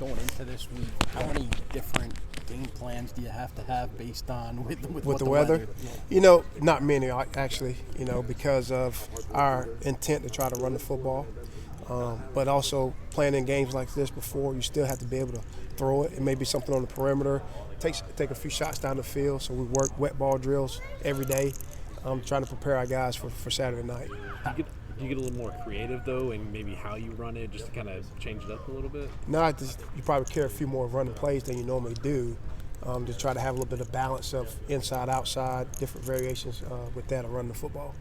going into this week, how many different game plans do you have to have based on with the weather? Yeah. Not many actually, because of our intent to try to run the football. But also playing in games like this before, you still have to be able to throw it. It may be something on the perimeter. Take a few shots down the field. So we work wet ball drills every day, trying to prepare our guys for Saturday night. Do you get a little more creative though, and maybe how you run it, just to kind of change it up a little bit? No, you probably carry a few more running plays than you normally do, to try to have a little bit of balance of inside, outside, different variations with that of running the football.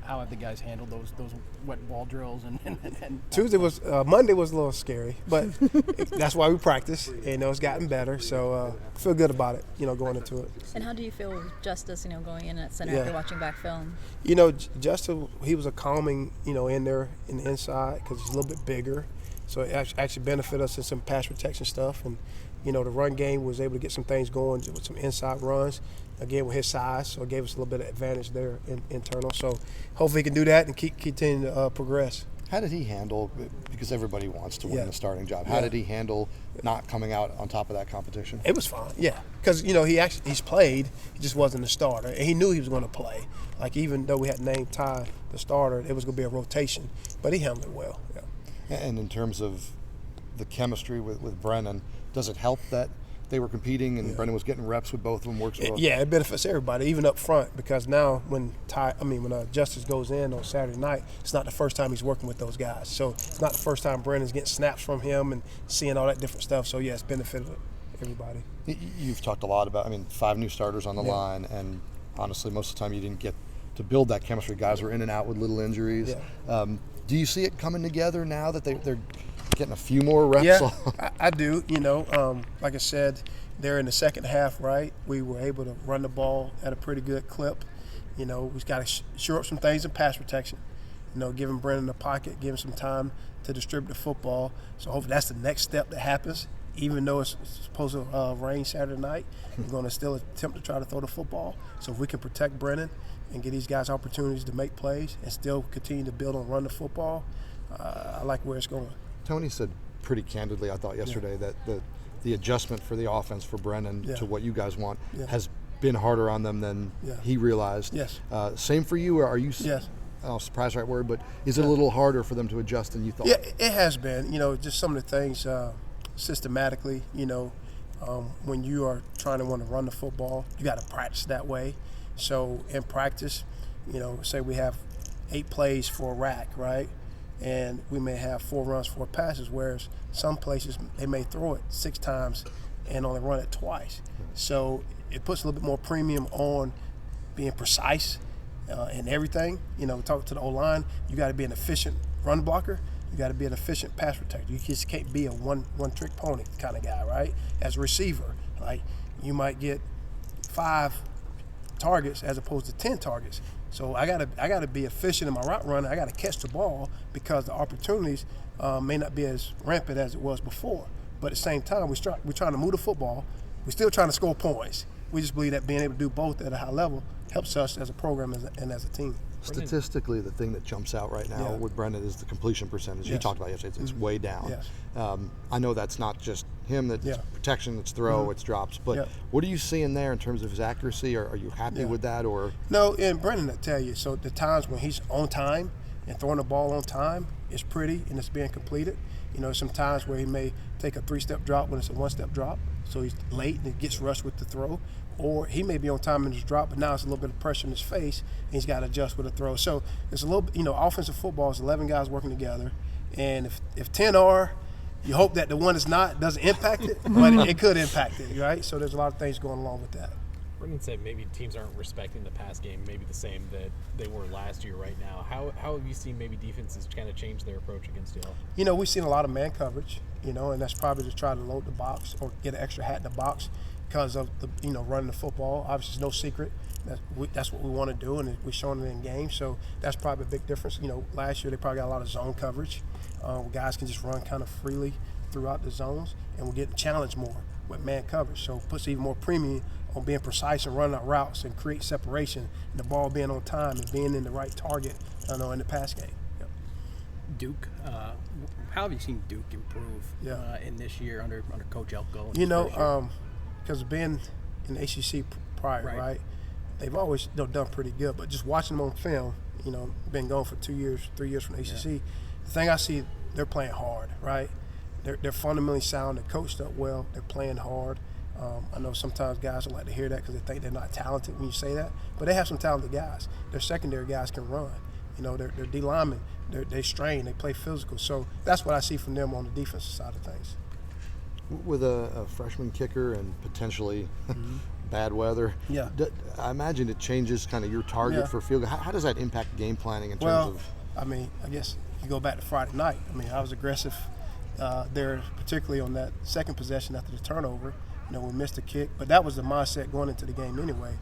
How have the guys handled those wet ball drills? And Monday was a little scary, but that's why we practice. It's gotten better, so feel good about it, going into it. And how do you feel with Justice, going in at center after watching back film? Justice, he was a calming, in there in the inside because he's a little bit bigger, so it actually benefited us in some pass protection stuff, and the run game was able to get some things going with some inside runs. Again, with his size, so it gave us a little bit of advantage there internal. So hopefully he can do that and continue to progress. How did he handle, because everybody wants to win the starting job, how did he handle not coming out on top of that competition? It was fine, yeah. Because, he's played, he just wasn't a starter. And he knew he was going to play. Like, even though we had named Ty the starter, it was going to be a rotation. But he handled it well, yeah. And in terms of the chemistry with Brennan, does it help that they were competing and Brennan was getting reps with both of them? It benefits everybody, even up front, because now when Justice goes in on Saturday night, it's not the first time he's working with those guys. So it's not the first time Brennan's getting snaps from him and seeing all that different stuff. So it's benefited everybody. You've talked a lot about, 5 new starters on the line, and honestly, most of the time you didn't get to build that chemistry. Guys were in and out with little injuries. Yeah. Do you see it coming together now that they're getting a few more reps? Yeah, I do. Like I said, they're in the second half, right? We were able to run the ball at a pretty good clip. We've got to shore up some things in pass protection. Giving Brennan the pocket, giving some time to distribute the football. So hopefully that's the next step that happens. Even though it's supposed to rain Saturday night, we're going to still attempt to try to throw the football. So if we can protect Brennan and give these guys opportunities to make plays and still continue to build on run the football, I like where it's going. Tony said pretty candidly, I thought yesterday, that the adjustment for the offense for Brennan to what you guys want has been harder on them than he realized. Yes. Same for you, or are you? Yes. Oh, surprise, right word, but is it a little harder for them to adjust than you thought? Yeah, it has been. Just some of the things systematically. When you are trying to want to run the football, you got to practice that way. So in practice, say we have 8 plays for a rack, right? And we may have 4 runs, 4 passes, whereas some places they may throw it 6 times and only run it twice. So it puts a little bit more premium on being precise in everything. Talk to the O-line, you got to be an efficient run blocker. You got to be an efficient pass protector. You just can't be a one-trick pony kind of guy, right? As a receiver, like you might get 5 targets as opposed to 10 targets. So I gotta be efficient in my route run. I gotta catch the ball because the opportunities may not be as rampant as it was before. But at the same time, we're trying to move the football. We're still trying to score points. We just believe that being able to do both at a high level helps us as a program and as a team. Statistically, the thing that jumps out right now with Brennan is the completion percentage. You talked about yesterday; it's way down. Yes. I know that's not just him. That's protection, it's throw, it's drops. But what are you seeing there in terms of his accuracy? Are you happy with that, or no? And Brennan, I tell you, so the times when he's on time and throwing the ball on time is pretty, and it's being completed. Some times where he may take a 3-step drop when it's a 1-step drop, so he's late and it gets rushed with the throw. Or he may be on time in his drop, but now it's a little bit of pressure in his face, and he's got to adjust with a throw. So it's a little bit, offensive football is 11 guys working together, and if 10 are, you hope that the one is not doesn't impact it, but it could impact it, right? So there's a lot of things going along with that. Brendan said maybe teams aren't respecting the pass game, maybe the same that they were last year right now. How have you seen maybe defenses kind of change their approach against y'all? We've seen a lot of man coverage, and that's probably to try to load the box or get an extra hat in the box because of the running the football. Obviously, it's no secret. That's what we want to do, and we're showing it in games. So that's probably a big difference. Last year they probably got a lot of zone coverage. Guys can just run kind of freely throughout the zones, and we're getting challenged more with man coverage. So it puts even more premium on being precise and running out routes and create separation, and the ball being on time and being in the right target, in the pass game. Yep. Duke. How have you seen Duke improve in this year under Coach Elko? Because being in the ACC prior, right? They've always done pretty good. But just watching them on film, been going for 3 years from the ACC. The thing I see, they're playing hard, right? They're fundamentally sound. They're coached up well. They're playing hard. I know sometimes guys don't like to hear that because they think they're not talented when you say that, but they have some talented guys. Their secondary guys can run. Their D linemen, they strain, they play physical. So that's what I see from them on the defensive side of things. With a freshman kicker and potentially bad weather, I imagine it changes kind of your target for field goal. How does that impact game planning in terms of? I guess you go back to Friday night. I was aggressive there, particularly on that second possession after the turnover. We missed a kick, but that was the mindset going into the game anyway.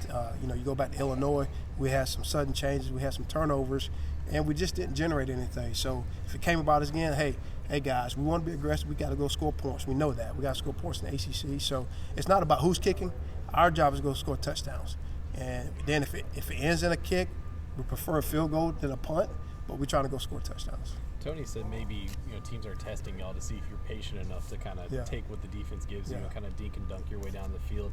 You go back to Illinois, we had some sudden changes, we had some turnovers, and we just didn't generate anything. So if it came about us again, hey guys, we want to be aggressive, we got to go score points. We know that. We got to score points in the ACC. So it's not about who's kicking. Our job is to go score touchdowns. And then if it ends in a kick, we prefer a field goal than a punt, but we're trying to go score touchdowns. Tony said maybe teams are testing y'all to see if you're patient enough to kind of take what the defense gives you and kind of dink and dunk your way down the field.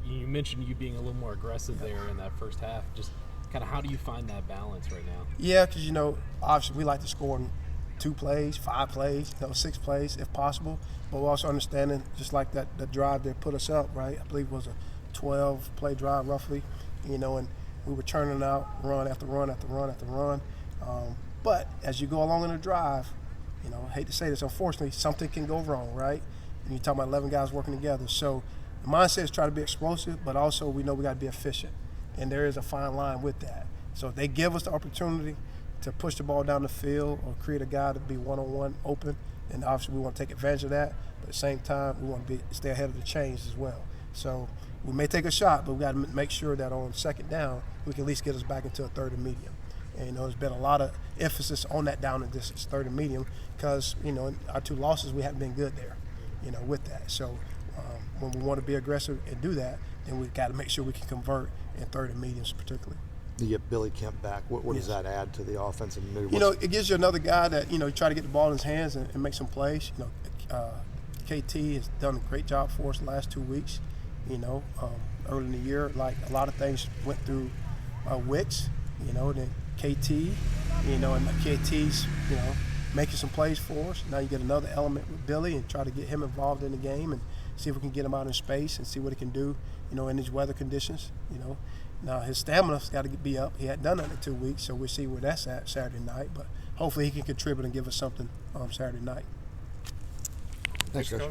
You mentioned you being a little more aggressive there in that first half. Just kind of how do you find that balance right now? Yeah, because obviously we like to score in 2 plays, 5 plays, 6 plays if possible. But we're also understanding just like that drive that put us up, right? I believe it was a 12-play drive roughly, and we were churning out run after run after run after run. But as you go along in the drive, I hate to say this, unfortunately, something can go wrong, right? And you're talking about 11 guys working together. So the mindset is try to be explosive, but also we know we got to be efficient. And there is a fine line with that. So if they give us the opportunity to push the ball down the field or create a guy to be one-on-one open, then obviously we want to take advantage of that. But at the same time, we want to stay ahead of the chains as well. So we may take a shot, but we got to make sure that on second down, we can at least get us back into a third and medium. And there's been a lot of emphasis on that down and distance, third and medium, because in our 2 losses we haven't been good there, with that. So when we want to be aggressive and do that, then we've got to make sure we can convert in third and mediums particularly. You get Billy Kemp back. What does that add to the offense? And maybe it gives you another guy that try to get the ball in his hands and make some plays. KT has done a great job for us the last 2 weeks. Early in the year, like a lot of things went through Wicks. Then KT, and KT's, making some plays for us. Now you get another element with Billy and try to get him involved in the game and see if we can get him out in space and see what he can do, in these weather conditions, Now his stamina's got to be up. He hadn't done that in 2 weeks, so we'll see where that's at Saturday night. But hopefully he can contribute and give us something Saturday night. Thanks, Coach. Yeah.